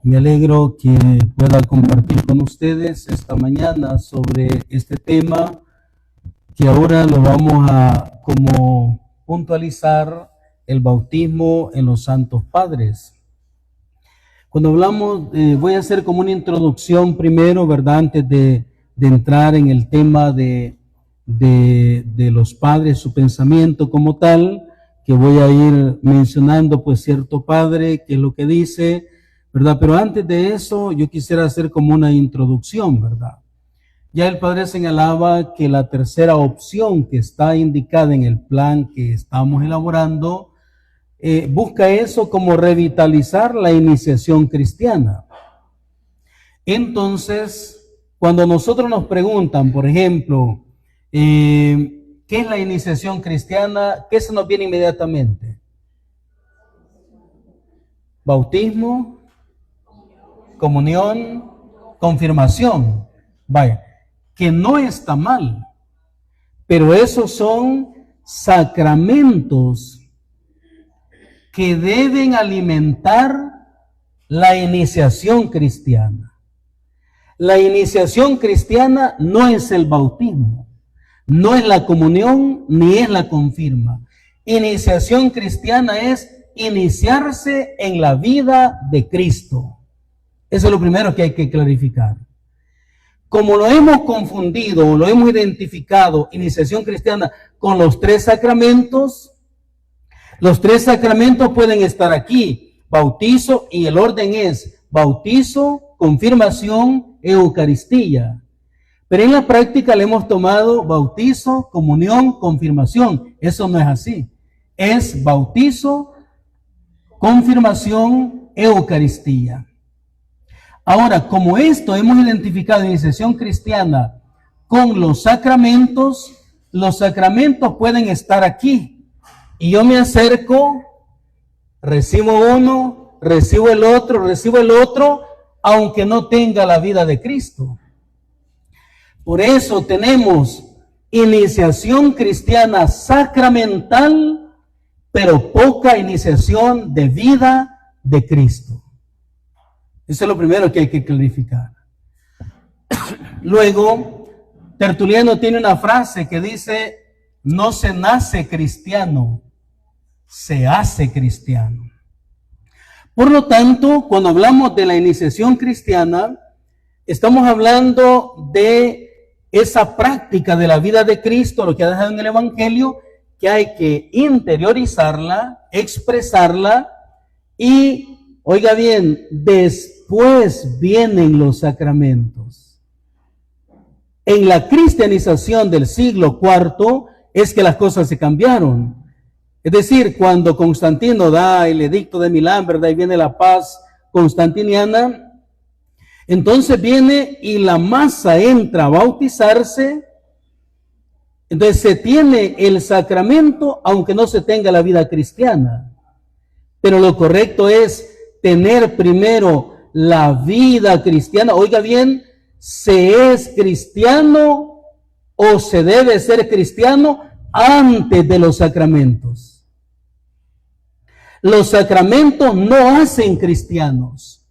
Me alegro que pueda compartir con ustedes esta mañana sobre este tema que ahora lo vamos a como puntualizar, el bautismo en los santos padres. Cuando hablamos, voy a hacer como una introducción primero, ¿verdad? Antes de entrar en el tema de los padres, su pensamiento como tal, que voy a ir mencionando pues cierto padre, qué es lo que dice, ¿verdad? Pero antes de eso, yo quisiera hacer como una introducción, ¿verdad? Ya el padre señalaba que la tercera opción que está indicada en el plan que estamos elaborando, busca eso como revitalizar la iniciación cristiana. Entonces, cuando nosotros nos preguntan, por ejemplo, ¿qué es la iniciación cristiana? ¿Qué se nos viene inmediatamente? Bautismo, comunión, confirmación. Vaya, que no está mal, pero esos son sacramentos que deben alimentar la iniciación cristiana. La iniciación cristiana no es el bautismo, no es la comunión, ni es la confirma. Iniciación cristiana es iniciarse en la vida de Cristo. Eso es lo primero que hay que clarificar. Como lo hemos confundido o lo hemos identificado, iniciación cristiana, con los tres sacramentos pueden estar aquí, bautizo, y el orden es bautizo, confirmación, eucaristía. Pero en la práctica le hemos tomado bautizo, comunión, confirmación. Eso no es así. Es bautizo, confirmación, eucaristía. Ahora, como esto hemos identificado iniciación cristiana con los sacramentos pueden estar aquí. Y yo me acerco, recibo uno, recibo el otro, aunque no tenga la vida de Cristo. Por eso tenemos iniciación cristiana sacramental, pero poca iniciación de vida de Cristo. Eso es lo primero que hay que clarificar. Luego, Tertuliano tiene una frase que dice, no se nace cristiano, se hace cristiano. Por lo tanto, cuando hablamos de la iniciación cristiana, estamos hablando de esa práctica de la vida de Cristo, lo que ha dejado en el Evangelio, que hay que interiorizarla, expresarla y, oiga bien, después vienen los sacramentos. En la cristianización del siglo IV es que las cosas se cambiaron. Es decir, cuando Constantino da el edicto de Milán, ¿verdad? Y viene la paz constantiniana, entonces viene y la masa entra a bautizarse. Entonces se tiene el sacramento aunque no se tenga la vida cristiana. Pero lo correcto es tener primero la vida cristiana. Oiga bien, ¿se es cristiano o se debe ser cristiano antes de los sacramentos? Los sacramentos no hacen cristianos.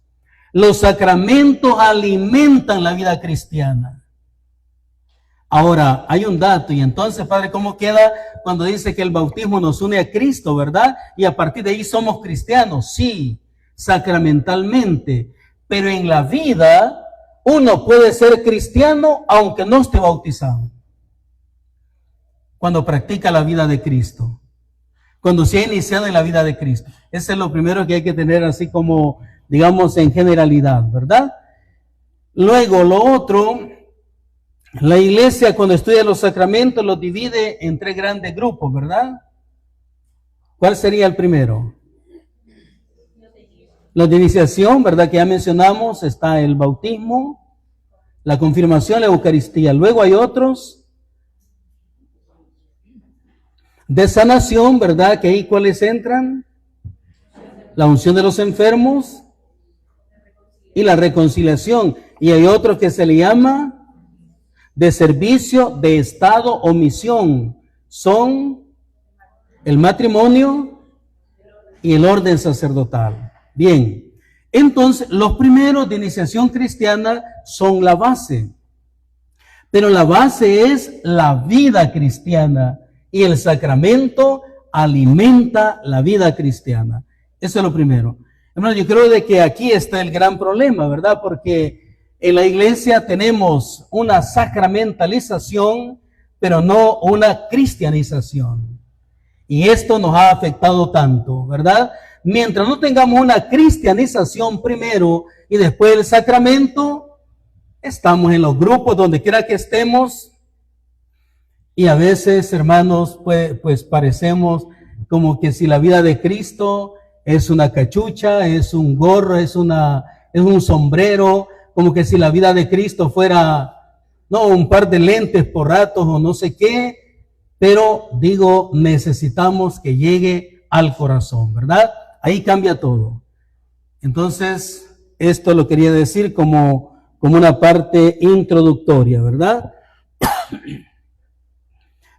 Los sacramentos alimentan la vida cristiana. Ahora, hay un dato, y entonces, padre, ¿cómo queda cuando dice que el bautismo nos une a Cristo, verdad? Y a partir de ahí somos cristianos. Sí, sacramentalmente. Pero en la vida, uno puede ser cristiano aunque no esté bautizado. Cuando practica la vida de Cristo. Cuando se ha iniciado en la vida de Cristo. Ese es lo primero que hay que tener así como, digamos, en generalidad, ¿verdad? Luego, lo otro, la iglesia cuando estudia los sacramentos los divide en tres grandes grupos, ¿verdad? ¿Cuál sería el primero? La de iniciación, ¿verdad? Que ya mencionamos, está el bautismo, la confirmación, la Eucaristía. Luego hay otros de sanación, ¿verdad? Que ahí ¿cuáles entran? La unción de los enfermos y la reconciliación. Y hay otro que se le llama de servicio, de estado o misión. Son el matrimonio y el orden sacerdotal. Bien, Entonces, los primeros de iniciación cristiana son la base. Pero la base es la vida cristiana y el sacramento alimenta la vida cristiana. Eso es lo primero. Hermano, yo creo de que aquí está el gran problema, ¿verdad? Porque en la iglesia tenemos una sacramentalización, pero no una cristianización. Y esto nos ha afectado tanto, ¿verdad? Mientras no tengamos una cristianización primero y después el sacramento, estamos en los grupos donde quiera que estemos. Y a veces, hermanos, pues parecemos como que si la vida de Cristo es una cachucha, es un gorro, es un sombrero, como que si la vida de Cristo fuera, no, un par de lentes por ratos o no sé qué, pero digo, necesitamos que llegue al corazón, ¿verdad? Ahí cambia todo. Entonces, esto lo quería decir como una parte introductoria, ¿verdad?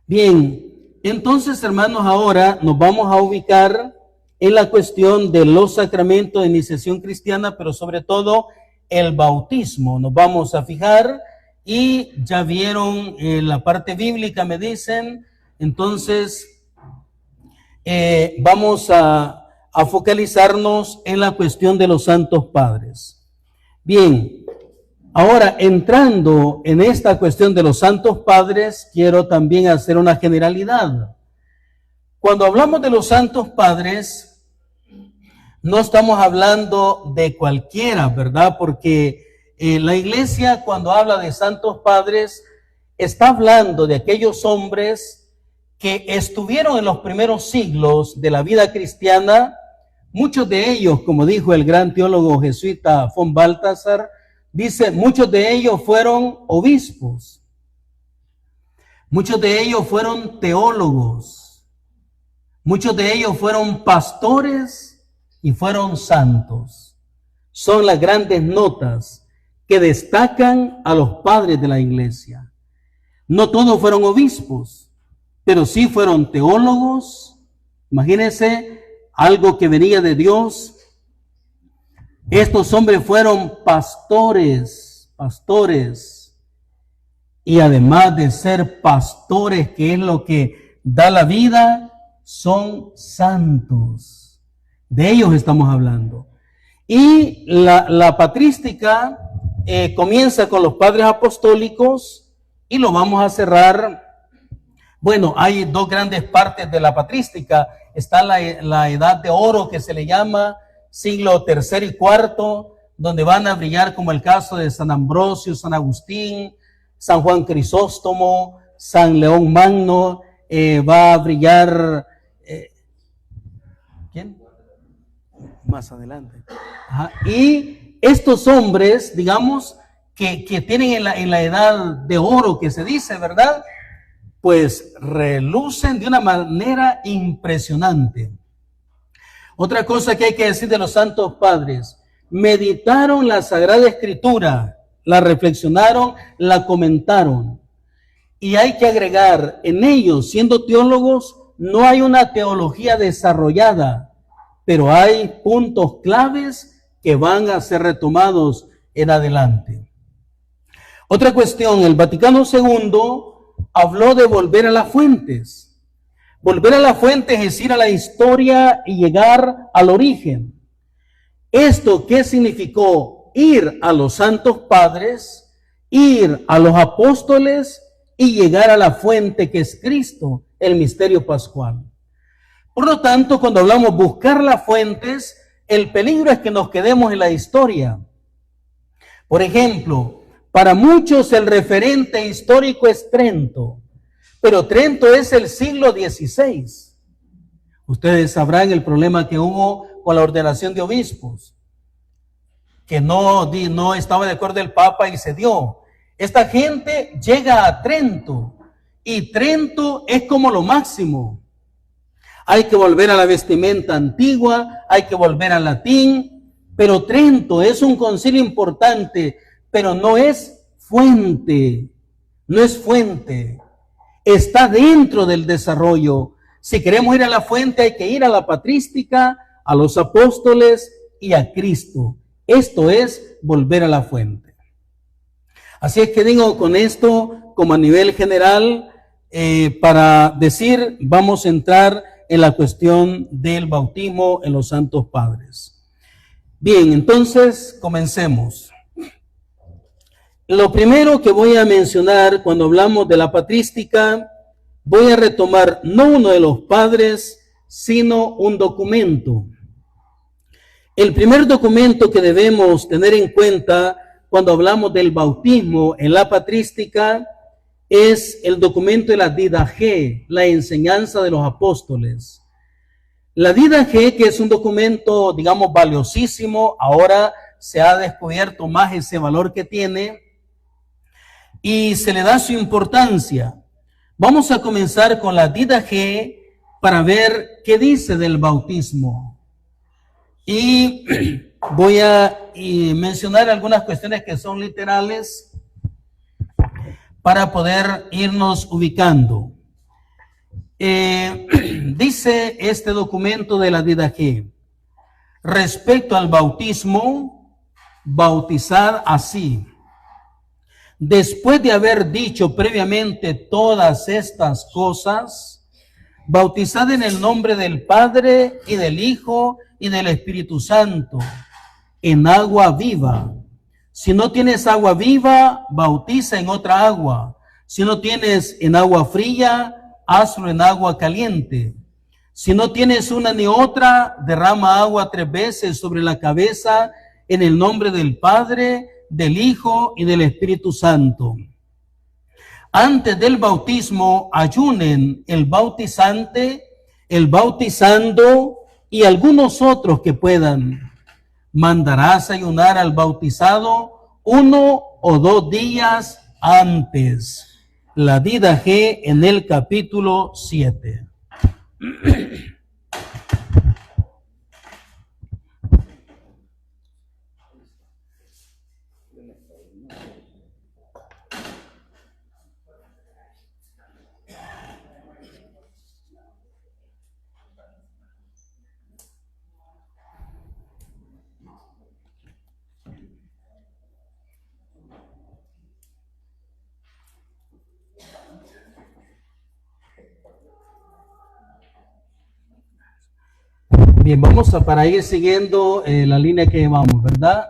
Bien, entonces, hermanos, ahora nos vamos a ubicar en la cuestión de los sacramentos de iniciación cristiana, pero sobre todo el bautismo. Nos vamos a fijar y ya vieron la parte bíblica, me dicen. Entonces, vamos a focalizarnos en la cuestión de los santos padres. Bien, ahora entrando en esta cuestión de los santos padres, quiero también hacer una generalidad. Cuando hablamos de los santos padres, no estamos hablando de cualquiera, ¿verdad? Porque la iglesia, cuando habla de santos padres, está hablando de aquellos hombres que estuvieron en los primeros siglos de la vida cristiana. Muchos de ellos, como dijo el gran teólogo jesuita von Balthasar, dice, muchos de ellos fueron obispos, muchos de ellos fueron teólogos, muchos de ellos fueron pastores y fueron santos. Son las grandes notas que destacan a los padres de la iglesia. No todos fueron obispos, pero sí fueron teólogos. Imagínense, algo que venía de Dios. Estos hombres fueron pastores, y además de ser pastores, que es lo que da la vida, son santos. De ellos estamos hablando. Y la patrística comienza con los padres apostólicos y lo vamos a cerrar. Bueno, hay dos grandes partes de la patrística. Está la edad de oro, que se le llama siglo III y IV, donde van a brillar, como el caso de San Ambrosio, San Agustín, San Juan Crisóstomo, San León Magno, va a brillar, ¿quién? Más adelante. Ajá. Y estos hombres, digamos, que tienen en la edad de oro, que se dice, ¿verdad? Pues relucen de una manera impresionante. Otra cosa que hay que decir de los santos padres: meditaron la Sagrada Escritura, la reflexionaron, la comentaron. Y hay que agregar, en ellos, siendo teólogos, no hay una teología desarrollada, pero hay puntos claves que van a ser retomados en adelante. Otra cuestión, el Vaticano II habló de volver a las fuentes. Volver a las fuentes es ir a la historia y llegar al origen. ¿Esto qué significó? Ir a los santos padres, ir a los apóstoles y llegar a la fuente que es Cristo, el misterio pascual. Por lo tanto, cuando hablamos buscar las fuentes, el peligro es que nos quedemos en la historia. Por ejemplo, para muchos el referente histórico es Trento, pero Trento es el siglo XVI. Ustedes sabrán el problema que hubo con la ordenación de obispos, que no estaba de acuerdo el Papa y se dio. Esta gente llega a Trento y Trento es como lo máximo. Hay que volver a la vestimenta antigua, hay que volver al latín, pero Trento es un concilio importante, pero no es fuente, está dentro del desarrollo. Si queremos ir a la fuente, hay que ir a la patrística, a los apóstoles y a Cristo. Esto es volver a la fuente. Así es que digo con esto, como a nivel general, para decir, vamos a entrar en la cuestión del bautismo en los santos padres. Bien, entonces comencemos. Lo primero que voy a mencionar cuando hablamos de la patrística, voy a retomar no uno de los padres, sino un documento. El primer documento que debemos tener en cuenta cuando hablamos del bautismo en la patrística es el documento de la Didaché, la enseñanza de los apóstoles. La Didaché, que es un documento, digamos, valiosísimo, ahora se ha descubierto más ese valor que tiene y se le da su importancia. Vamos a comenzar con la Didaché para ver qué dice del bautismo. Y voy a mencionar algunas cuestiones que son literales para poder irnos ubicando. Dice este documento de la Didaché: respecto al bautismo, bautizad así. Después de haber dicho previamente todas estas cosas, bautizad en el nombre del Padre y del Hijo y del Espíritu Santo, en agua viva. Si no tienes agua viva, bautiza en otra agua. Si no tienes en agua fría, hazlo en agua caliente. Si no tienes una ni otra, derrama agua 3 veces sobre la cabeza en el nombre del Padre, del Hijo y del Espíritu Santo. Antes del bautismo, ayunen el bautizante, el bautizando y algunos otros que puedan. Mandarás ayunar al bautizado 1 o 2 días antes. La Didaché en el capítulo 7. Bien, vamos a para ir siguiendo la línea que llevamos, ¿verdad?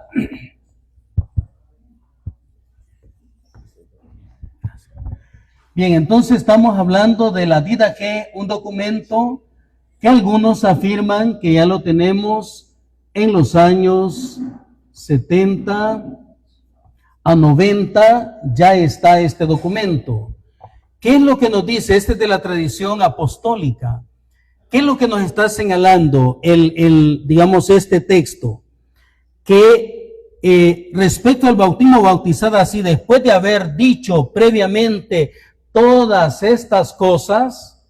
Bien, entonces estamos hablando de la Didaché, un documento que algunos afirman que ya lo tenemos en los años 70 a 90, ya está este documento. ¿Qué es lo que nos dice? Este es de la tradición apostólica. ¿Qué es lo que nos está señalando digamos, este texto? Que respecto al bautismo, bautizad así, después de haber dicho previamente todas estas cosas,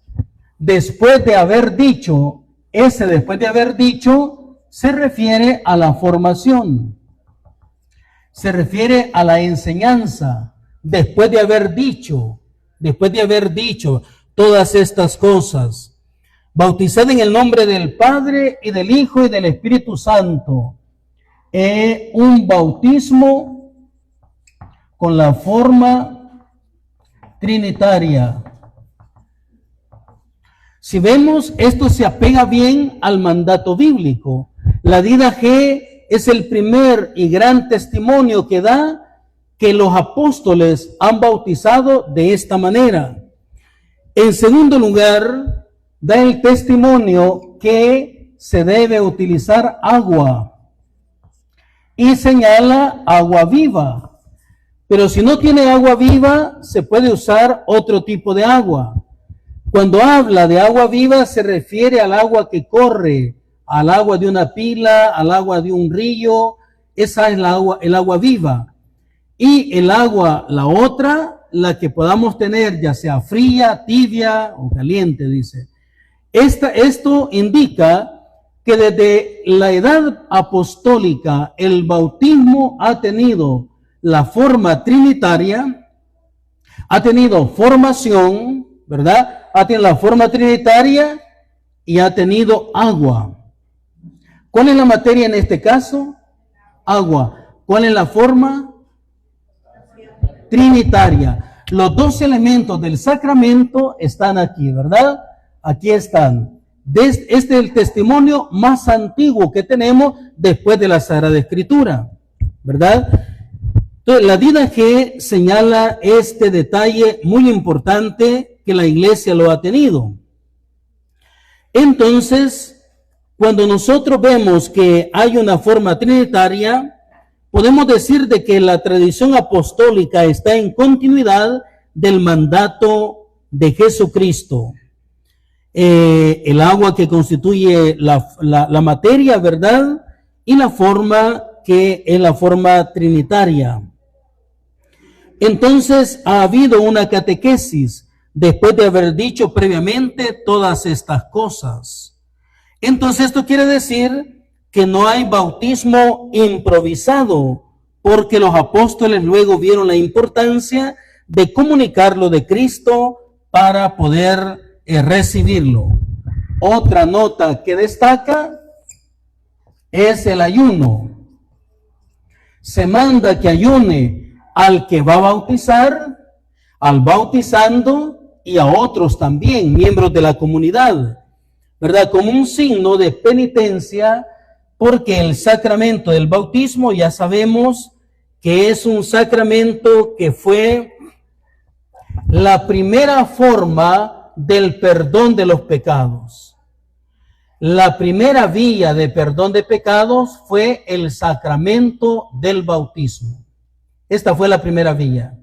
después de haber dicho, después de haber dicho, se refiere a la formación, se refiere a la enseñanza, después de haber dicho todas estas cosas. Bautizad en el nombre del Padre y del Hijo y del Espíritu Santo. Un bautismo con la forma trinitaria. Si vemos, esto se apega bien al mandato bíblico. La Didaché es el primer y gran testimonio que da que los apóstoles han bautizado de esta manera. En segundo lugar, da el testimonio que se debe utilizar agua y señala agua viva. Pero si no tiene agua viva, se puede usar otro tipo de agua. Cuando habla de agua viva, se refiere al agua que corre, al agua de una pila, al agua de un río. Esa es el agua viva. Y el agua, la otra, la que podamos tener, ya sea fría, tibia o caliente, dice. Esto indica que desde la edad apostólica el bautismo ha tenido la forma trinitaria, ha tenido formación, ¿verdad? Ha tenido la forma trinitaria y ha tenido agua. ¿Cuál es la materia en este caso? agua. ¿Cuál es la forma? Trinitaria. Los dos elementos del sacramento están aquí, ¿verdad? Aquí están. Este es el testimonio más antiguo que tenemos después de la Sagrada Escritura, ¿verdad? Entonces, la DIDAG señala este detalle muy importante que la Iglesia lo ha tenido. Entonces, cuando nosotros vemos que hay una forma trinitaria, podemos decir de que la tradición apostólica está en continuidad del mandato de Jesucristo. El agua que constituye la materia, ¿verdad? Y la forma que es la forma trinitaria. Entonces ha habido una catequesis después de haber dicho previamente todas estas cosas. Entonces esto quiere decir que no hay bautismo improvisado, porque los apóstoles luego vieron la importancia de comunicar lo de Cristo para poder recibirlo. Otra nota que destaca es el ayuno. Se manda que ayune al que va a bautizar, al bautizando y a otros también, miembros de la comunidad, ¿verdad? Como un signo de penitencia, porque el sacramento del bautismo ya sabemos que es un sacramento que fue la primera forma del perdón de los pecados. La primera vía de perdón de pecados fue el sacramento del bautismo. Esta fue la primera vía.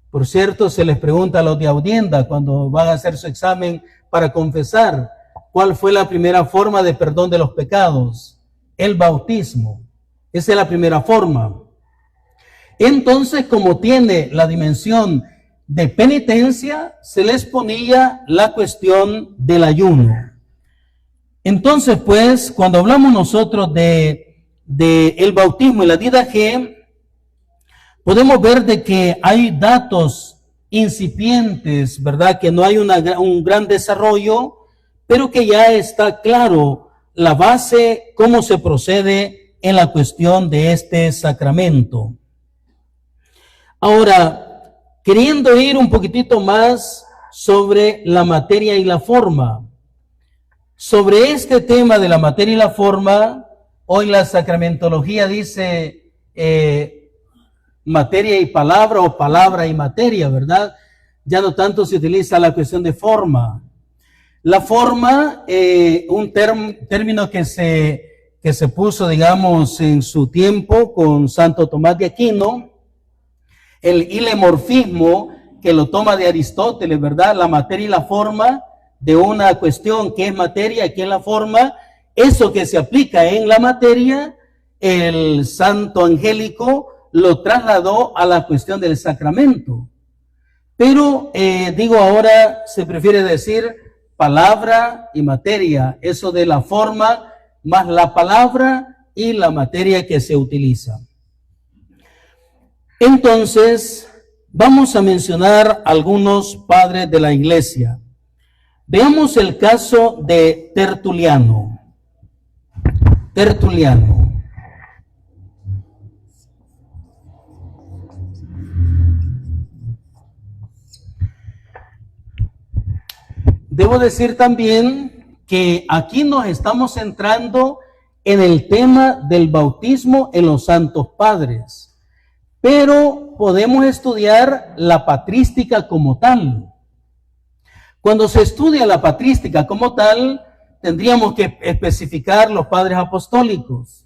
Por cierto, se les pregunta a los de audiencia cuando van a hacer su examen para confesar, ¿cuál fue la primera forma de perdón de los pecados? El bautismo. Esa es la primera forma. Entonces, como tiene la dimensión de penitencia, se les ponía la cuestión del ayuno. Entonces, pues, cuando hablamos nosotros de el bautismo y la DIDAG, podemos ver de que hay datos incipientes, ¿verdad? Que no hay un gran desarrollo, pero que ya está claro la base, cómo se procede en la cuestión de este sacramento. Ahora, queriendo ir un poquitito más sobre la materia y la forma. Sobre este tema de la materia y la forma, hoy la sacramentología dice materia y palabra o palabra y materia, ¿verdad? Ya no tanto se utiliza la cuestión de forma. La forma, un término que se puso, digamos, en su tiempo con Santo Tomás de Aquino, el hilemorfismo, que lo toma de Aristóteles, ¿verdad? La materia y la forma de una cuestión que es materia, que es la forma, eso que se aplica en la materia, el santo angélico lo trasladó a la cuestión del sacramento. Pero, digo, ahora se prefiere decir palabra y materia, eso de la forma más la palabra y la materia que se utiliza. Entonces, vamos a mencionar algunos padres de la Iglesia. Veamos el caso de Tertuliano. Tertuliano. Debo decir también que aquí nos estamos centrando en el tema del bautismo en los santos padres. Pero podemos estudiar la patrística como tal. Cuando se estudia la patrística como tal, tendríamos que especificar los padres apostólicos,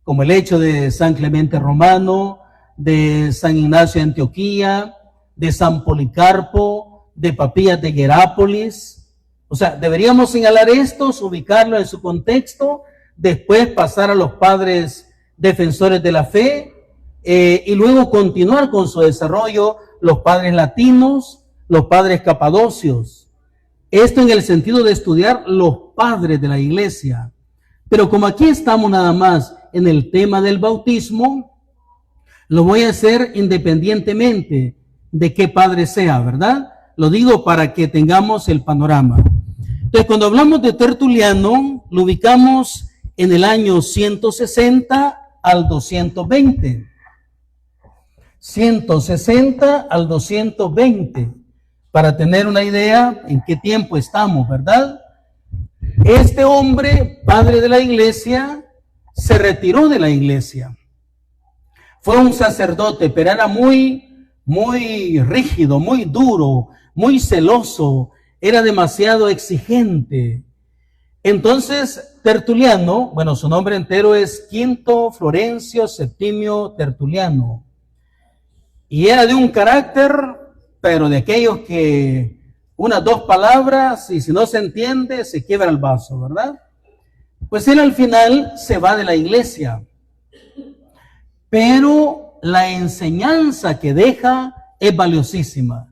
como el hecho de San Clemente Romano, de San Ignacio de Antioquía, de San Policarpo, de Papías de Hierápolis. O sea, deberíamos señalar estos, ubicarlos en su contexto, después pasar a los padres defensores de la fe, y luego continuar con su desarrollo los padres latinos, los padres capadocios. Esto en el sentido de estudiar los padres de la Iglesia. Pero como aquí estamos nada más en el tema del bautismo, lo voy a hacer independientemente de qué padre sea, ¿verdad? Lo digo para que tengamos el panorama. Entonces, cuando hablamos de Tertuliano, lo ubicamos en el año 160 al 220. 160 al 220, para tener una idea en qué tiempo estamos, ¿verdad? Este hombre, padre de la iglesia, se retiró de la iglesia. Fue un sacerdote, pero era muy rígido, muy duro, muy celoso, era demasiado exigente. Entonces, Tertuliano, bueno, su nombre entero es Quinto Florencio Septimio Tertuliano, y era de un carácter, pero de aquellos que unas dos palabras, y si no se entiende, se quiebra el vaso, ¿verdad? Pues él al final se va de la iglesia, pero la enseñanza que deja es valiosísima.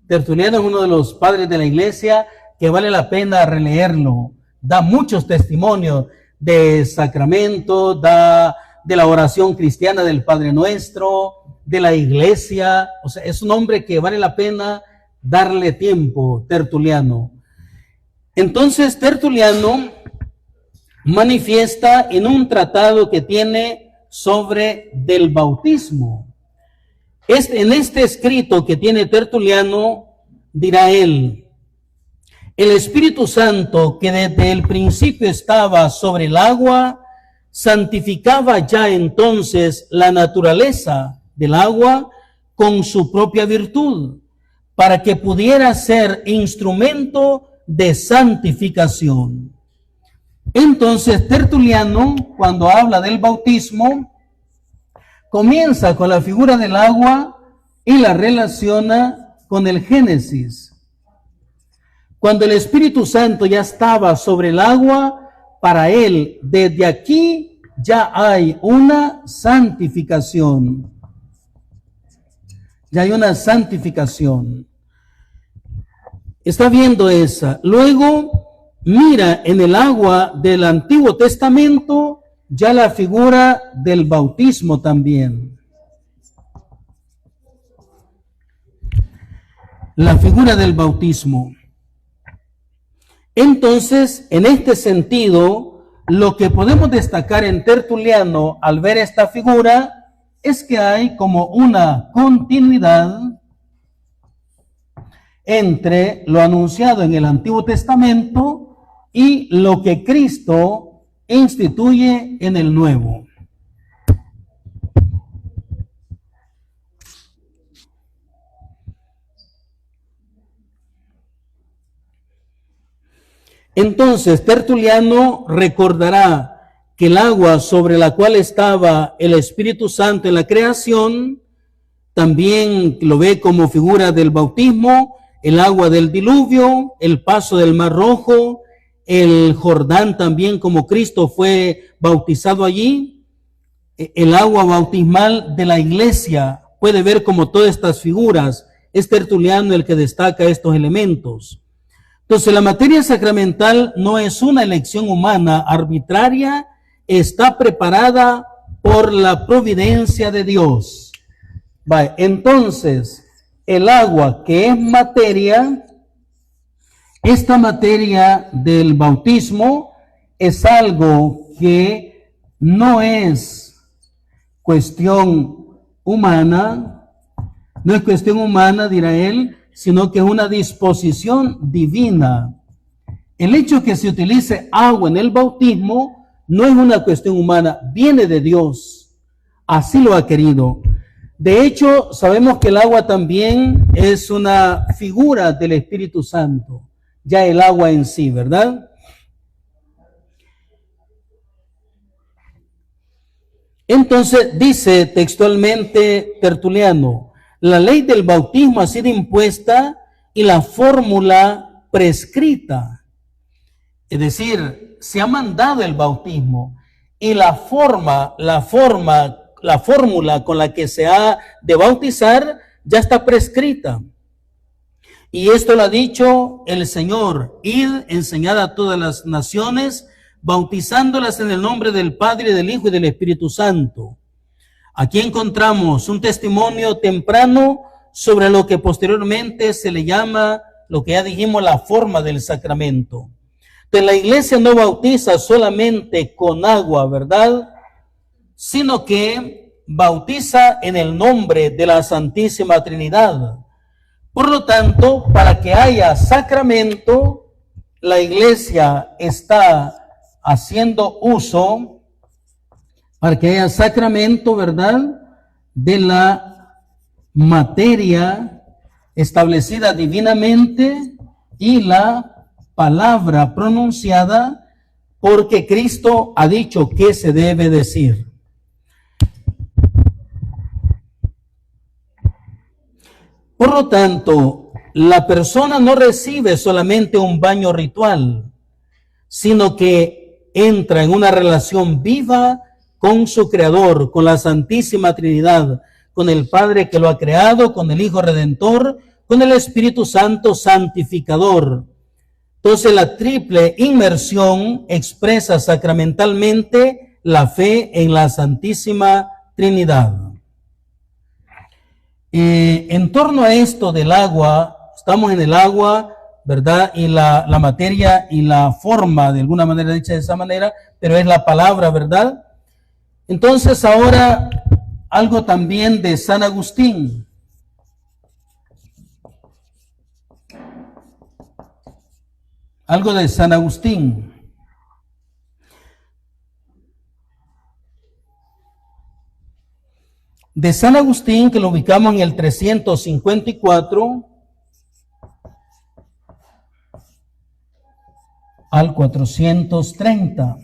Tertuliano es uno de los padres de la iglesia que vale la pena releerlo. Da muchos testimonios de sacramentos, da de la oración cristiana del Padre Nuestro, de la iglesia. O sea, es un hombre que vale la pena darle tiempo, Tertuliano. Entonces, Tertuliano manifiesta en un tratado que tiene sobre del bautismo. En este escrito que tiene Tertuliano, dirá él: el Espíritu Santo, que desde el principio estaba sobre el agua, santificaba ya entonces la naturaleza del agua con su propia virtud, para que pudiera ser instrumento de santificación. Entonces, Tertuliano, cuando habla del bautismo, comienza con la figura del agua y la relaciona con el Génesis. Cuando el Espíritu Santo ya estaba sobre el agua, para él, desde aquí ya hay una santificación. Ya hay una santificación. Está viendo esa. Luego, mira en el agua del Antiguo Testamento ya la figura del bautismo también. La figura del bautismo. Entonces, en este sentido, lo que podemos destacar en Tertuliano al ver esta figura es que hay como una continuidad entre lo anunciado en el Antiguo Testamento y lo que Cristo instituye en el Nuevo. Entonces, Tertuliano recordará que el agua sobre la cual estaba el Espíritu Santo en la creación, también lo ve como figura del bautismo, el agua del diluvio, el paso del Mar Rojo, el Jordán también, como Cristo fue bautizado allí, el agua bautismal de la iglesia. Puede ver como todas estas figuras. Es Tertuliano el que destaca estos elementos. Entonces, la materia sacramental no es una elección humana arbitraria, está preparada por la providencia de Dios. Entonces, el agua que es materia, esta materia del bautismo es algo que no es cuestión humana, dirá él, sino que es una disposición divina. El hecho que se utilice agua en el bautismo no es una cuestión humana, viene de Dios, así lo ha querido. De hecho, sabemos que el agua también es una figura del Espíritu Santo, ya el agua en sí, ¿verdad? Entonces dice textualmente Tertuliano: la ley del bautismo ha sido impuesta y la fórmula prescrita. Es decir, se ha mandado el bautismo y la fórmula con la que se ha de bautizar ya está prescrita. Y esto lo ha dicho el Señor: id, enseñad a todas las naciones, bautizándolas en el nombre del Padre, del Hijo y del Espíritu Santo. Aquí encontramos un testimonio temprano sobre lo que posteriormente se le llama, lo que ya dijimos, la forma del sacramento. Entonces, la iglesia no bautiza solamente con agua, ¿verdad? sino que bautiza en el nombre de la Santísima Trinidad. Por lo tanto, para que haya sacramento, la Iglesia está haciendo uso, para que haya sacramento, ¿verdad?, de la materia establecida divinamente y la palabra pronunciada, porque Cristo ha dicho qué se debe decir. Por lo tanto, la persona no recibe solamente un baño ritual, sino que entra en una relación viva con su Creador, con la Santísima Trinidad, con el Padre que lo ha creado, con el Hijo Redentor, con el Espíritu Santo Santificador. Entonces, la triple inmersión expresa sacramentalmente la fe en la Santísima Trinidad. En torno a esto del agua, estamos en el agua, ¿verdad? Y la materia y la forma, de alguna manera dicha de esa manera, pero es la palabra, ¿verdad? Entonces ahora algo también de San Agustín. Algo de San Agustín. De San Agustín, que lo ubicamos en el 354 al 430.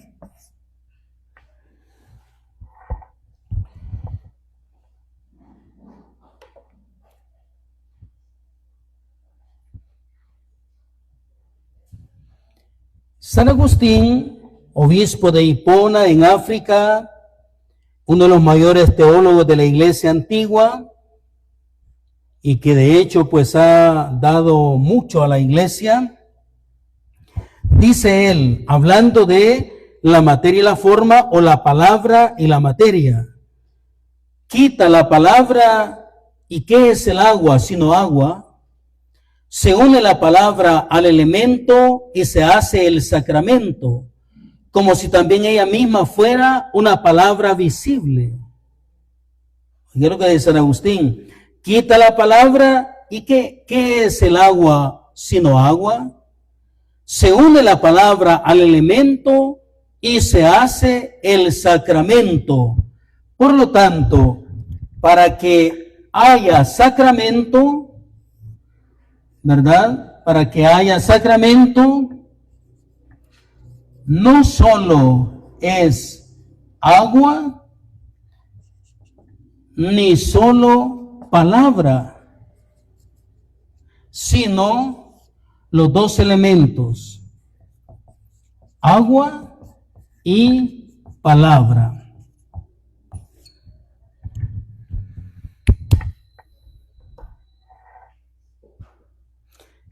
San Agustín, obispo de Hipona en África, uno de los mayores teólogos de la iglesia antigua, y que de hecho pues ha dado mucho a la iglesia, dice él, hablando de la materia y la forma, o la palabra y la materia, quita la palabra, ¿y qué es el agua sino agua? Se une la palabra al elemento y se hace el sacramento, como si también ella misma fuera una palabra visible. ¿Qué es lo que dice San Agustín? Quita la palabra, ¿y qué es el agua sino agua? Se une la palabra al elemento y se hace el sacramento. Por lo tanto, para que haya sacramento, ¿verdad? Para que haya sacramento, no solo es agua, ni solo palabra, sino los dos elementos, agua y palabra.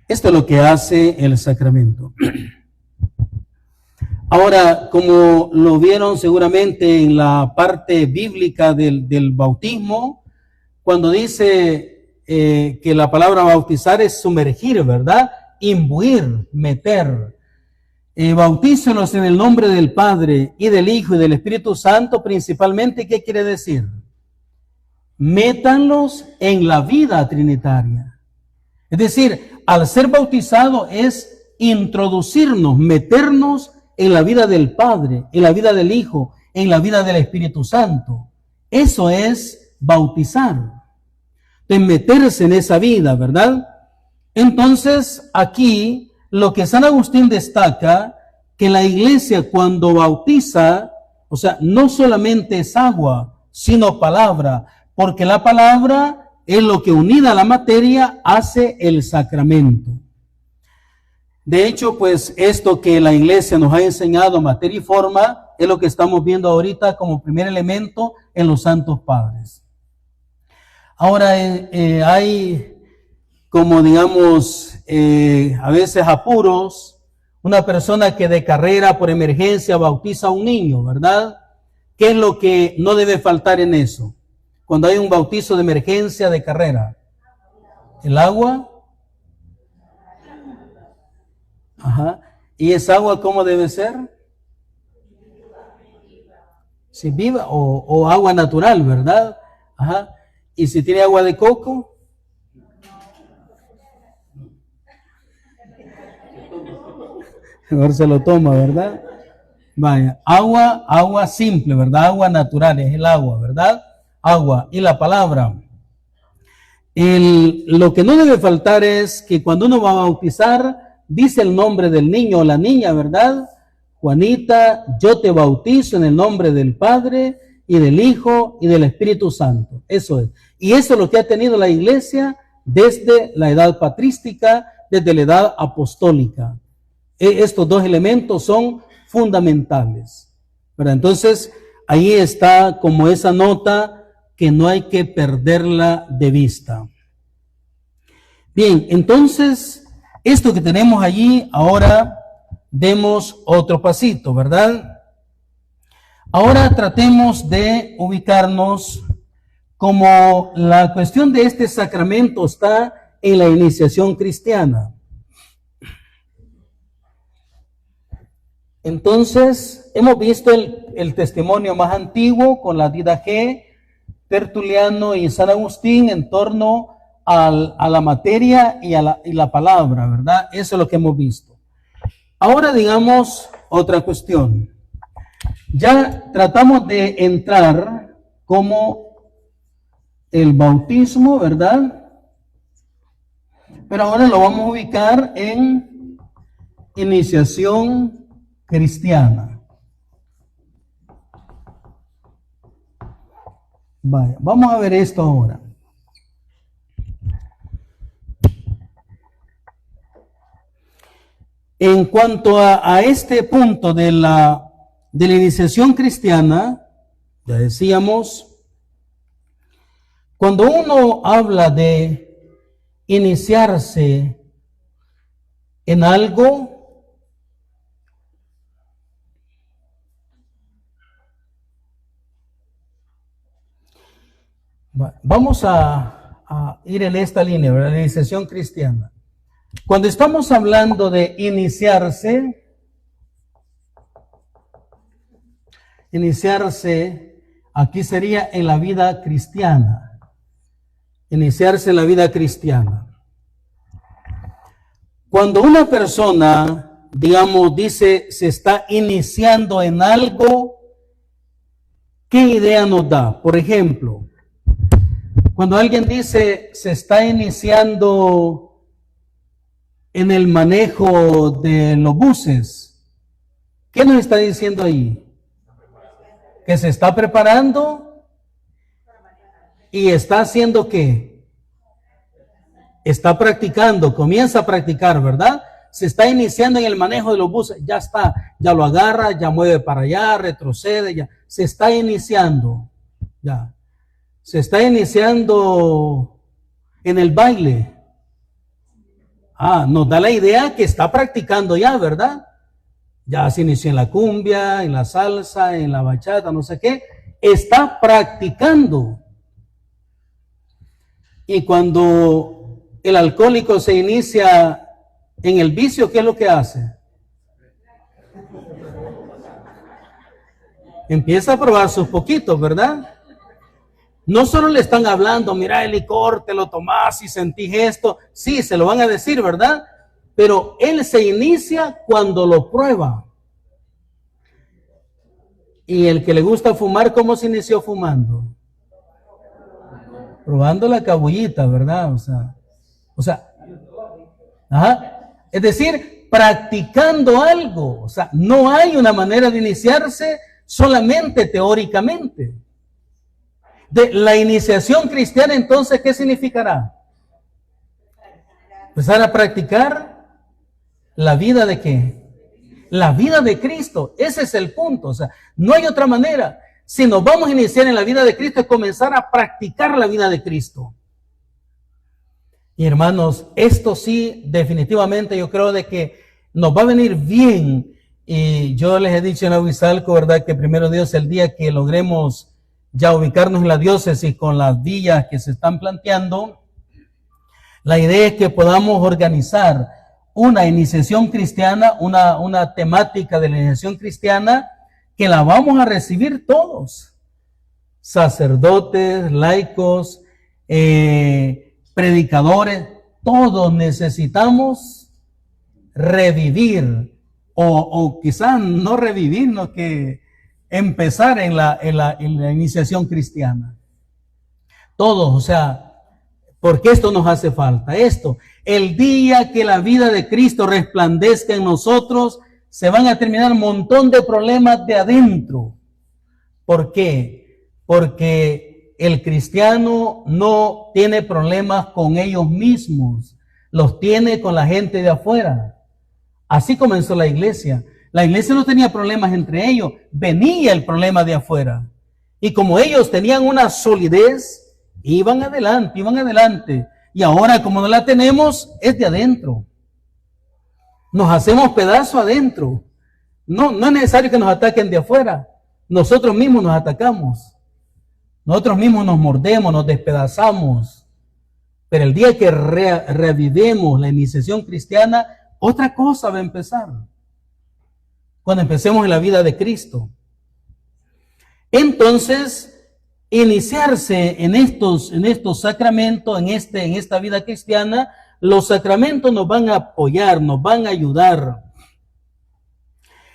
Esto es lo que hace el sacramento. Ahora, como lo vieron seguramente en la parte bíblica del bautismo, cuando dice que la palabra bautizar es sumergir, ¿verdad? Imbuir, meter. Bautícelos en el nombre del Padre y del Hijo y del Espíritu Santo, principalmente, ¿qué quiere decir? Métanlos en la vida trinitaria. Es decir, al ser bautizado es introducirnos, meternos en la vida del Padre, en la vida del Hijo, en la vida del Espíritu Santo. Eso es bautizar, de meterse en esa vida, ¿verdad? Entonces, aquí lo que San Agustín destaca, que la iglesia cuando bautiza, o sea, no solamente es agua, sino palabra, porque la palabra es lo que, unida a la materia, hace el sacramento. De hecho, pues esto que la iglesia nos ha enseñado, materia y forma, es lo que estamos viendo ahorita como primer elemento en los santos padres. Ahora, hay como digamos, a veces apuros, una persona que de carrera por emergencia bautiza a un niño, ¿verdad? ¿Qué es lo que no debe faltar en eso? Cuando hay un bautizo de emergencia de carrera. ¿El agua? Ajá. ¿Y esa agua cómo debe ser? Si viva o agua natural, ¿verdad? Ajá. Y si tiene agua de coco, mejor se lo toma, ¿verdad? Vaya, agua simple, ¿verdad? Agua natural es el agua, ¿verdad? Agua. Y la palabra. Lo que no debe faltar es que cuando uno va a bautizar, dice el nombre del niño o la niña, ¿verdad? Juanita, yo te bautizo en el nombre del Padre y del Hijo y del Espíritu Santo. Eso es. Y eso es lo que ha tenido la iglesia desde la edad patrística, desde la edad apostólica. Estos dos elementos son fundamentales, ¿verdad? Entonces, ahí está como esa nota que no hay que perderla de vista. Bien, entonces, esto que tenemos allí, ahora demos otro pasito, ¿verdad? Ahora tratemos de ubicarnos como la cuestión de este sacramento está en la iniciación cristiana. Entonces, hemos visto el testimonio más antiguo con la Didache, Tertuliano y San Agustín en torno a la materia y la palabra, ¿verdad? Eso es lo que hemos visto. Ahora digamos otra cuestión. Ya tratamos de entrar como el bautismo, ¿verdad? Pero ahora lo vamos a ubicar en iniciación cristiana. Vaya, vamos a ver esto ahora. En cuanto a este punto de la iniciación cristiana, ya decíamos, cuando uno habla de iniciarse en algo, vamos a ir en esta línea, ¿verdad? La iniciación cristiana. Cuando estamos hablando de iniciarse, aquí sería en la vida cristiana. Iniciarse en la vida cristiana. Cuando una persona, digamos, dice se está iniciando en algo, ¿qué idea nos da? Por ejemplo, cuando alguien dice se está iniciando en el manejo de los buses, ¿qué nos está diciendo ahí? Que se está preparando y está haciendo ¿qué? Está practicando, comienza a practicar, ¿verdad? Se está iniciando en el manejo de los buses, ya está, ya lo agarra, ya mueve para allá, retrocede, ya se está iniciando, ya. Se está iniciando en el baile. Nos da la idea que está practicando ya, ¿verdad? Ya se inició en la cumbia, en la salsa, en la bachata, no sé qué. Está practicando. Y cuando el alcohólico se inicia en el vicio, ¿qué es lo que hace? Empieza a probar sus poquitos, ¿verdad? No solo le están hablando, mira el licor, te lo tomás y sentís esto. Sí, se lo van a decir, ¿verdad? Pero él se inicia cuando lo prueba. Y el que le gusta fumar, ¿cómo se inició fumando? Probando la cabullita, ¿verdad? O sea, ajá. Es decir, practicando algo. O sea, no hay una manera de iniciarse solamente teóricamente. De la iniciación cristiana, entonces, ¿qué significará? Empezar a practicar la vida de ¿qué? La vida de Cristo. Ese es el punto. O sea, no hay otra manera. Si nos vamos a iniciar en la vida de Cristo, es comenzar a practicar la vida de Cristo. Y hermanos, esto sí, definitivamente yo creo de que nos va a venir bien. Y yo les he dicho en Aguizalco, ¿verdad? Que primero Dios, el día que logremos ya ubicarnos en la diócesis con las villas que se están planteando, la idea es que podamos organizar una iniciación cristiana, una temática de la iniciación cristiana que la vamos a recibir todos, sacerdotes, laicos, predicadores, todos necesitamos revivir, o quizás no revivir, sino que empezar en la iniciación cristiana. Todos, o sea, porque esto nos hace falta. Esto, el día que la vida de Cristo resplandezca en nosotros, se van a terminar un montón de problemas de adentro. ¿Por qué? Porque el cristiano no tiene problemas con ellos mismos, los tiene con la gente de afuera. Así comenzó la iglesia. La iglesia no tenía problemas entre ellos, venía el problema de afuera. Y como ellos tenían una solidez, iban adelante. Y ahora, como no la tenemos, es de adentro. Nos hacemos pedazo adentro. No es necesario que nos ataquen de afuera. Nosotros mismos nos atacamos. Nosotros mismos nos mordemos, nos despedazamos. Pero el día que revivemos la iniciación cristiana, otra cosa va a empezar. Cuando empecemos en la vida de Cristo. Entonces, iniciarse en estos sacramentos, en esta vida cristiana, los sacramentos nos van a apoyar, nos van a ayudar.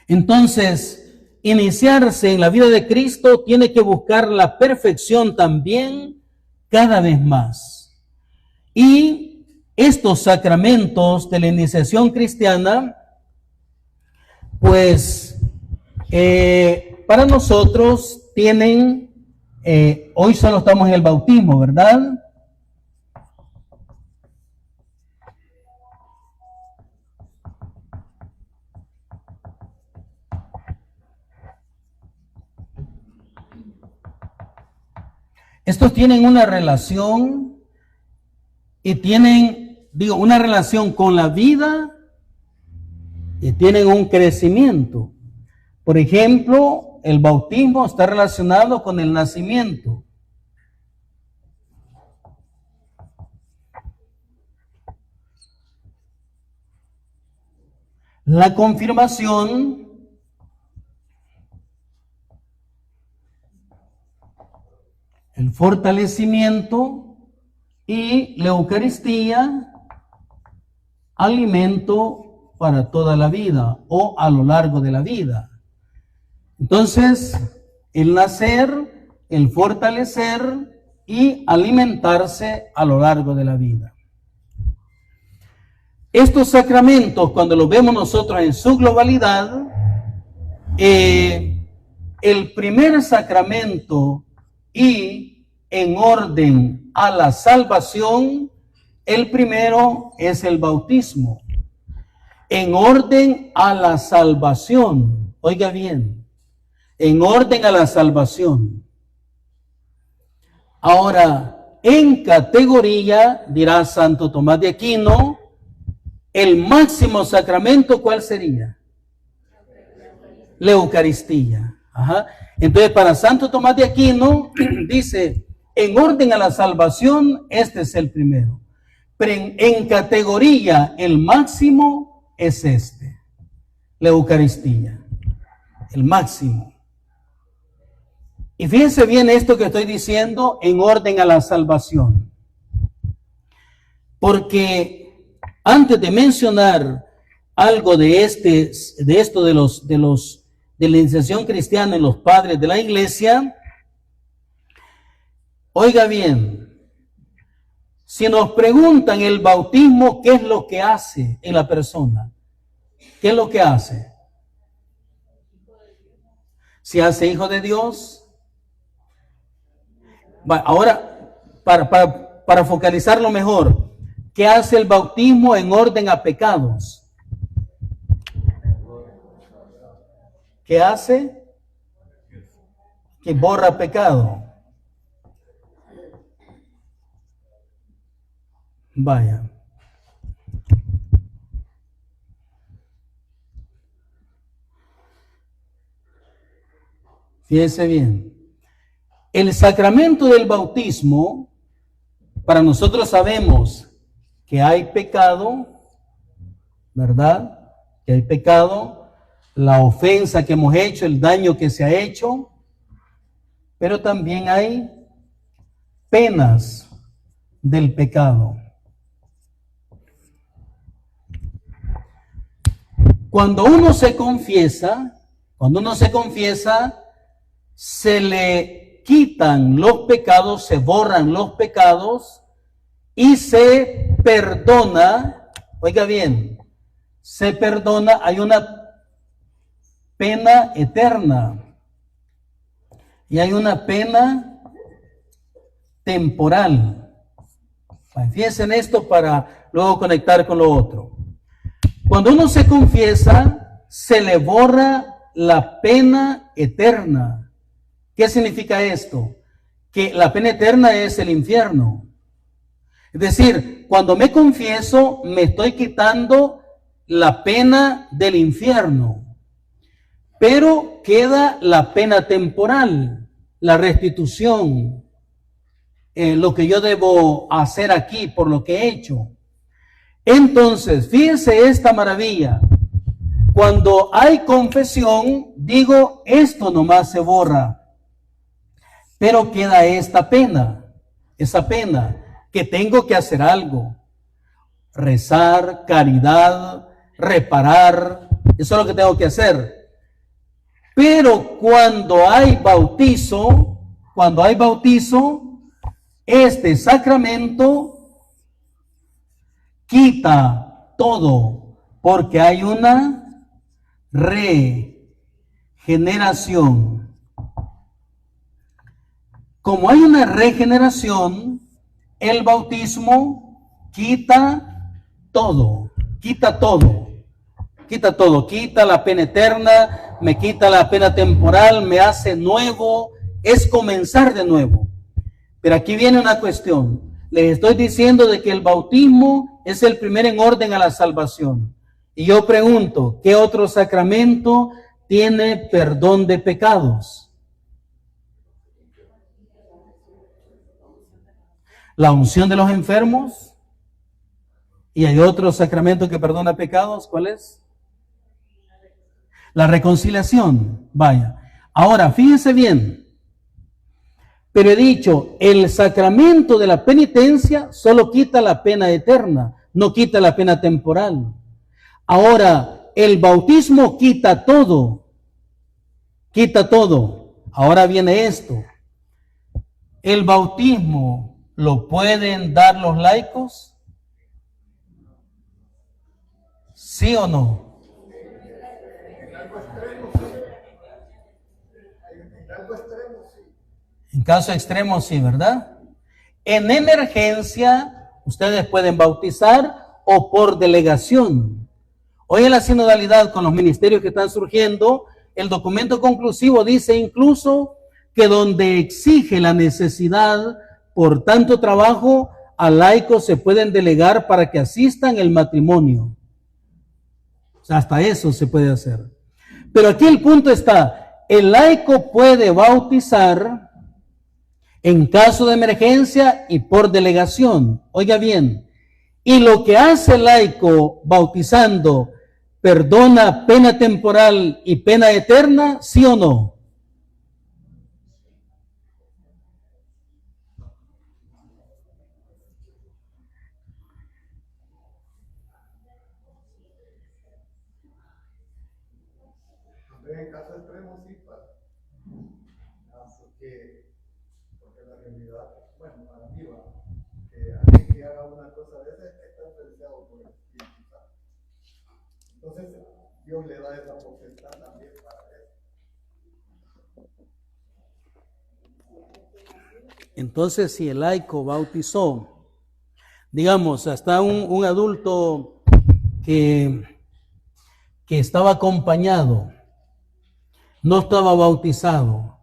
Entonces, iniciarse en la vida de Cristo tiene que buscar la perfección también cada vez más. Y estos sacramentos de la iniciación cristiana, pues, para nosotros tienen, hoy solo estamos en el bautismo, ¿verdad? Estos tienen una relación y tienen, una relación con la vida y tienen un crecimiento. Por ejemplo, el bautismo está relacionado con el nacimiento. La confirmación el fortalecimiento y la Eucaristía, alimento para toda la vida o a lo largo de la vida. Entonces, el nacer, el fortalecer y alimentarse a lo largo de la vida. Estos sacramentos, cuando los vemos nosotros en su globalidad, el primer sacramento y en orden a la salvación, el primero es el bautismo. En orden a la salvación, oiga bien, en orden a la salvación. Ahora, en categoría, dirá Santo Tomás de Aquino, el máximo sacramento, ¿cuál sería? La Eucaristía. Ajá. Entonces, para Santo Tomás de Aquino, dice, en orden a la salvación, este es el primero. Pero en categoría, el máximo es este, la Eucaristía, el máximo. Y fíjense bien esto que estoy diciendo, en orden a la salvación. Porque antes de mencionar algo de esto de la iniciación cristiana en los padres de la iglesia, oiga bien, si nos preguntan el bautismo, ¿qué es lo que hace en la persona? ¿Qué es lo que hace? ¿Se hace hijo de Dios? Ahora, para focalizarlo mejor, ¿qué hace el bautismo en orden a pecados? ¿Qué hace? Que borra pecado. Vaya. Fíjese bien. El sacramento del bautismo, para nosotros sabemos que hay pecado, ¿verdad? Que hay pecado. la ofensa que hemos hecho, el daño que se ha hecho, pero también hay penas del pecado. Cuando uno se confiesa, se le quitan los pecados, se borran los pecados y se perdona. Oiga bien, se perdona, hay una pena eterna y hay una pena temporal. Fíjense en esto para luego conectar con lo otro. Cuando uno se confiesa, se le borra la pena eterna. ¿Qué significa esto? Que la pena eterna es el infierno. Es decir, cuando me confieso, me estoy quitando la pena del infierno. Pero queda la pena temporal, la restitución, lo que yo debo hacer aquí por lo que he hecho. Entonces, fíjense esta maravilla. Cuando hay confesión, digo, esto nomás se borra. Pero queda esta pena, esa pena, que tengo que hacer algo. Rezar, caridad, reparar, eso es lo que tengo que hacer. Pero cuando hay bautizo, este sacramento quita todo, porque hay una regeneración. Como hay una regeneración, el bautismo quita todo, quita la pena eterna, me quita la pena temporal, me hace nuevo, es comenzar de nuevo. Pero aquí viene una cuestión. Les estoy diciendo de que el bautismo es el primer en orden a la salvación. Y yo pregunto, ¿qué otro sacramento tiene perdón de pecados? La unción de los enfermos. ¿Y hay otro sacramento que perdona pecados? ¿Cuál es? La reconciliación. Vaya. Ahora, fíjense bien. Pero he dicho, el sacramento de la penitencia solo quita la pena eterna, no quita la pena temporal. Ahora, el bautismo quita todo. Ahora viene esto. ¿El bautismo lo pueden dar los laicos? ¿Sí o no? En caso extremo sí, ¿verdad? En emergencia, ustedes pueden bautizar o por delegación. Hoy en la sinodalidad, con los ministerios que están surgiendo, el documento conclusivo dice incluso que donde exige la necesidad por tanto trabajo, a laicos se pueden delegar para que asistan el matrimonio. O sea, hasta eso se puede hacer. Pero aquí el punto está, el laico puede bautizar en caso de emergencia y por delegación. Oiga bien, y lo que hace el laico bautizando, ¿perdona pena temporal y pena eterna? ¿Sí o no? En caso extremo sí, porque la realidad, bueno, para mí va, que alguien que haga una cosa de esa está influenciado por el Espíritu Santo. Entonces, Dios le da esa potestad también para eso. Entonces, si el laico bautizó, digamos, hasta un adulto que estaba acompañado, no estaba bautizado,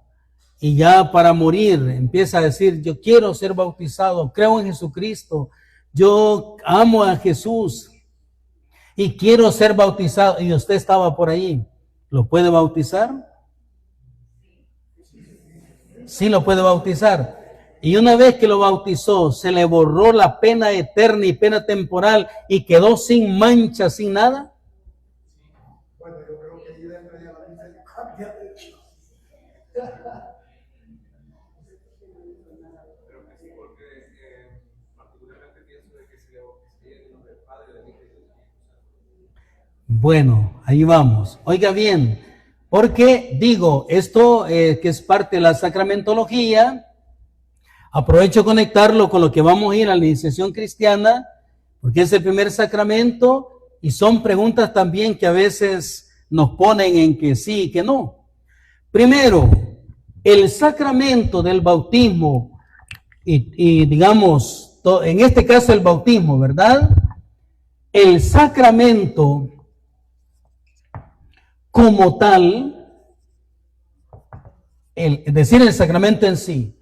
y ya para morir empieza a decir, yo quiero ser bautizado, creo en Jesucristo, yo amo a Jesús y quiero ser bautizado, y usted estaba por ahí, ¿lo puede bautizar? Sí, lo puede bautizar. Y una vez que lo bautizó, se le borró la pena eterna y pena temporal y quedó sin mancha, sin nada. Bueno, yo creo que ahí dentro porque particularmente pienso de que se le bautizaría en el nombre del Padre, del Hijo y del Espíritu Santo. Bueno, ahí vamos. Oiga bien, porque digo, esto que es parte de la sacramentología, aprovecho conectarlo con lo que vamos a ir a la iniciación cristiana, porque es el primer sacramento y son preguntas también que a veces nos ponen en que sí y que no. Primero, el sacramento del bautismo y digamos, en este caso el bautismo, ¿verdad? El sacramento como tal, es decir, el sacramento en sí.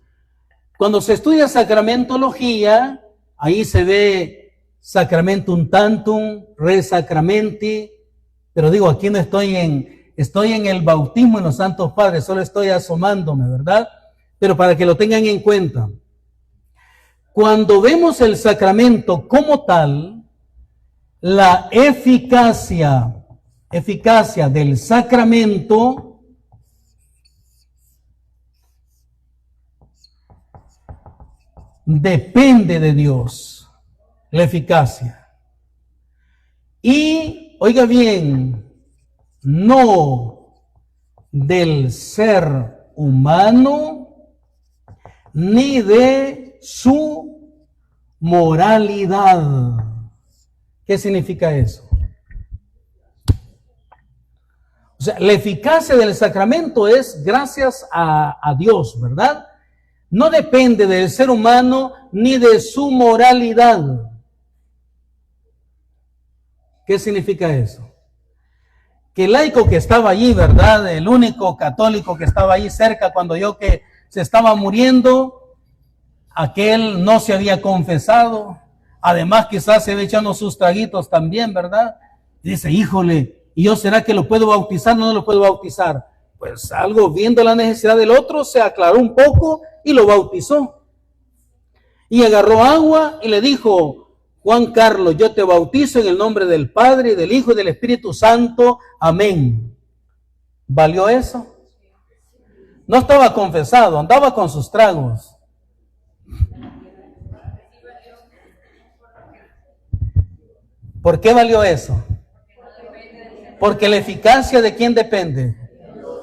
Cuando se estudia sacramentología, ahí se ve sacramentum tantum, res sacramenti, pero digo, aquí no estoy en el bautismo en los santos padres, solo estoy asomándome, ¿verdad? Pero para que lo tengan en cuenta. Cuando vemos el sacramento como tal, la eficacia del sacramento depende de Dios, la eficacia. Y, oiga bien, no del ser humano ni de su moralidad. ¿Qué significa eso? O sea, la eficacia del sacramento es gracias a Dios, ¿verdad? No depende del ser humano ni de su moralidad. ¿Qué significa eso? Que el laico que estaba allí, ¿verdad? El único católico que estaba allí cerca cuando yo que se estaba muriendo, aquel no se había confesado, además quizás se había echado sus traguitos también, ¿verdad? Y dice, híjole, ¿y yo será que lo puedo bautizar o no lo puedo bautizar? Pues algo viendo la necesidad del otro, se aclaró un poco y lo bautizó. Y agarró agua y le dijo, Juan Carlos, yo te bautizo en el nombre del Padre, del Hijo y del Espíritu Santo. Amén. ¿Valió eso? No estaba confesado, andaba con sus tragos. ¿Por qué valió eso? Porque la eficacia ¿de quién depende?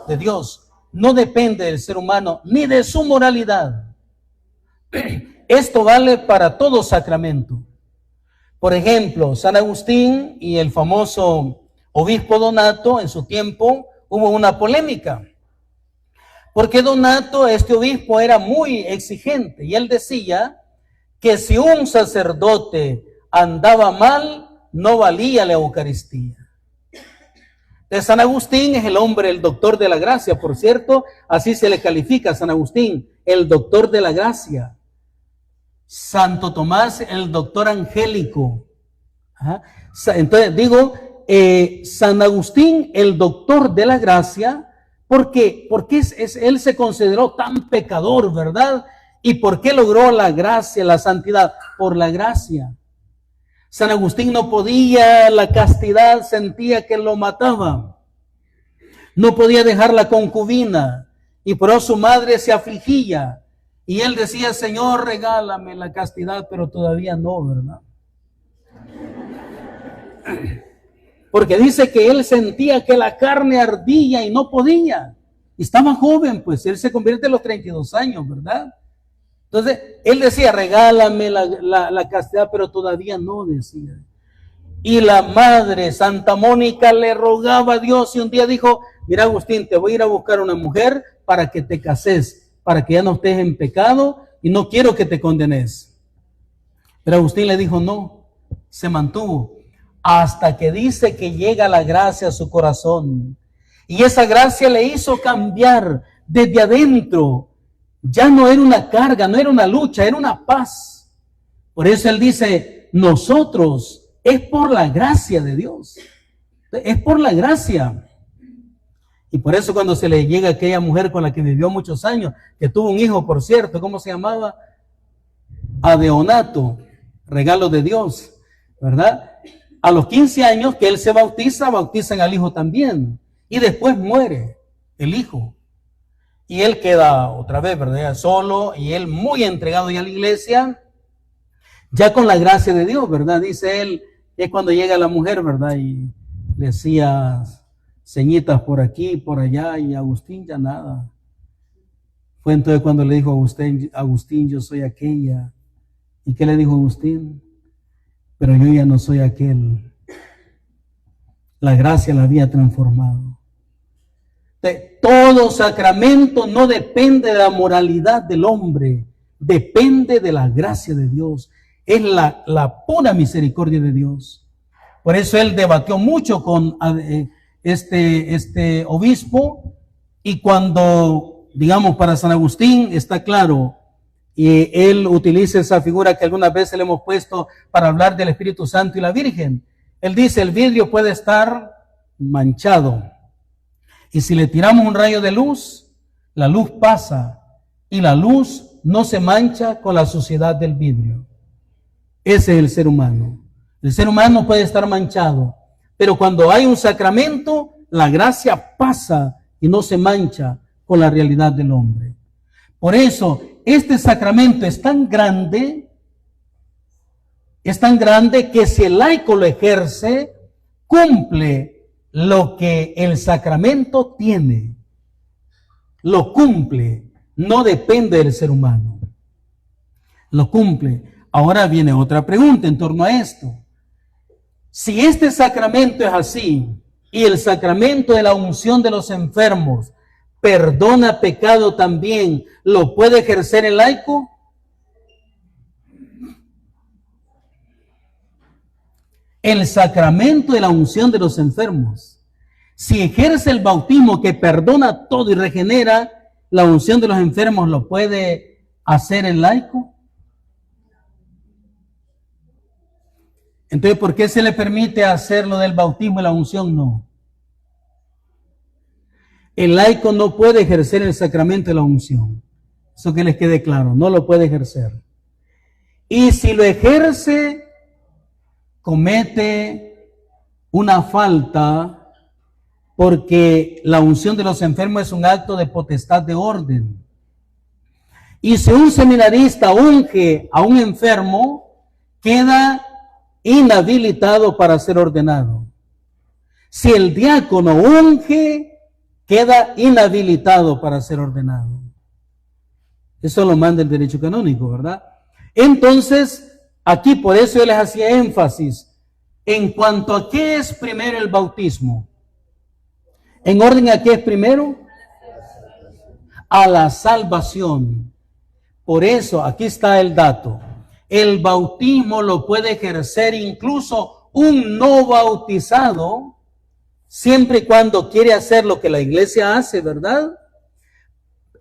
De Dios. No depende del ser humano ni de su moralidad. Esto vale para todo sacramento. Por ejemplo, San Agustín y el famoso obispo Donato, en su tiempo hubo una polémica. Porque Donato, este obispo, era muy exigente y él decía que si un sacerdote andaba mal, no valía la Eucaristía. De San Agustín es el hombre, el doctor de la gracia, por cierto, así se le califica a San Agustín, el doctor de la gracia. Santo Tomás, el doctor angélico. Ajá. Entonces digo, San Agustín, el doctor de la gracia, porque él se consideró tan pecador, ¿verdad? ¿Y por qué logró la gracia, la santidad? Por la gracia. San Agustín no podía, la castidad sentía que lo mataba. No podía dejar la concubina y por eso su madre se afligía. Y él decía, Señor, regálame la castidad, pero todavía no, ¿verdad? Porque dice que él sentía que la carne ardía y no podía. Y estaba joven, pues él se convierte a los 32 años, ¿verdad? Entonces, él decía, regálame la castidad, pero todavía no, decía. Y la madre, Santa Mónica, le rogaba a Dios y un día dijo, mira Agustín, te voy a ir a buscar una mujer para que te cases, para que ya no estés en pecado y no quiero que te condenes. Pero Agustín le dijo, no, se mantuvo, hasta que dice que llega la gracia a su corazón. Y esa gracia le hizo cambiar desde adentro. Ya no era una carga, no era una lucha, era una paz. Por eso él dice, nosotros es por la gracia de Dios. Es por la gracia. Y por eso cuando se le llega a aquella mujer con la que vivió muchos años, que tuvo un hijo, por cierto, ¿cómo se llamaba? Adeonato, regalo de Dios, ¿verdad? A los 15 años que él se bautizan al hijo también. Y después muere el hijo. Y él queda otra vez, ¿verdad? Solo, y él muy entregado ya a la iglesia, ya con la gracia de Dios, ¿verdad? Dice él, es cuando llega la mujer, ¿verdad? Y le hacía ceñitas por aquí, por allá, y Agustín ya nada. Fue entonces cuando le dijo a Agustín, yo soy aquella. ¿Y qué le dijo Agustín? Pero yo ya no soy aquel. La gracia la había transformado. Todo sacramento no depende de la moralidad del hombre, depende de la gracia de Dios. Es la pura misericordia de Dios. Por eso él debatió mucho con este obispo, y cuando, digamos, para San Agustín está claro, y él utiliza esa figura que algunas veces le hemos puesto para hablar del Espíritu Santo y la Virgen. Él dice, el vidrio puede estar manchado, y si le tiramos un rayo de luz, la luz pasa, y la luz no se mancha con la suciedad del vidrio. Ese es el ser humano. El ser humano puede estar manchado, pero cuando hay un sacramento, la gracia pasa y no se mancha con la realidad del hombre. Por eso, este sacramento es tan grande que si el laico lo ejerce, cumple lo que el sacramento tiene. Lo cumple, no depende del ser humano. Lo cumple. Ahora viene otra pregunta en torno a esto. Si este sacramento es así, y el sacramento de la unción de los enfermos perdona pecado también, ¿lo puede ejercer el laico? El sacramento de la unción de los enfermos, si ejerce el bautismo que perdona todo y regenera, ¿la unción de los enfermos lo puede hacer el laico? Entonces, ¿por qué se le permite hacer lo del bautismo y la unción no? El laico no puede ejercer el sacramento de la unción. Eso que les quede claro, no lo puede ejercer. Y si lo ejerce, comete una falta, porque la unción de los enfermos es un acto de potestad de orden. Y si un seminarista unge a un enfermo, queda inhabilitado para ser ordenado. Si el diácono unge, queda inhabilitado para ser ordenado. Eso lo manda el derecho canónico, ¿verdad? Entonces, aquí por eso yo les hacía énfasis en cuanto a qué es primero el bautismo. ¿En orden a qué es primero? A la salvación. Por eso, aquí está el dato. El bautismo lo puede ejercer incluso un no bautizado, siempre y cuando quiere hacer lo que la iglesia hace, ¿verdad?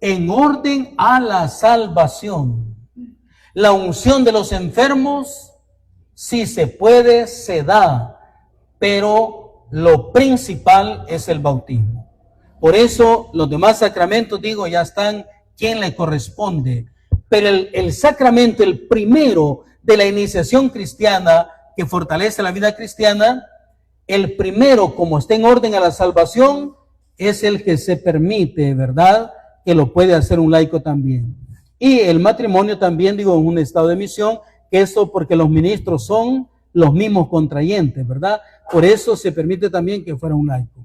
En orden a la salvación. La unción de los enfermos, si se puede, se da, pero lo principal es el bautismo. Por eso los demás sacramentos, digo, ya están quien le corresponde. Pero el sacramento, el primero de la iniciación cristiana, que fortalece la vida cristiana, el primero, como está en orden a la salvación, es el que se permite, ¿verdad?, que lo puede hacer un laico también. Y el matrimonio también, digo, en un estado de misión, que eso porque los ministros son los mismos contrayentes, ¿verdad? Por eso se permite también que fuera un laico.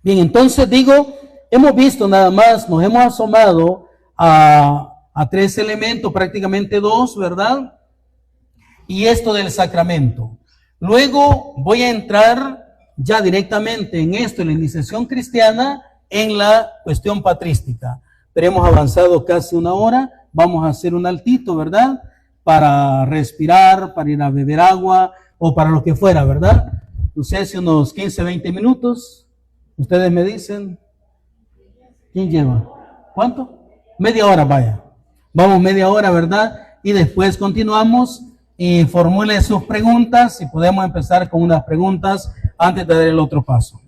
Bien, entonces digo, hemos visto nada más, nos hemos asomado a tres elementos, prácticamente dos, ¿verdad? Y esto del sacramento. Luego voy a entrar ya directamente en esto, en la iniciación cristiana, en la cuestión patrística. Pero hemos avanzado casi una hora, vamos a hacer un altito, ¿verdad? Para respirar, para ir a beber agua o para lo que fuera, ¿verdad? No sé si unos 15, 20 minutos, ustedes me dicen. ¿Quién lleva? ¿Cuánto? Media hora, vaya. Vamos media hora, ¿verdad? Y después continuamos y formule sus preguntas y podemos empezar con unas preguntas antes de dar el otro paso.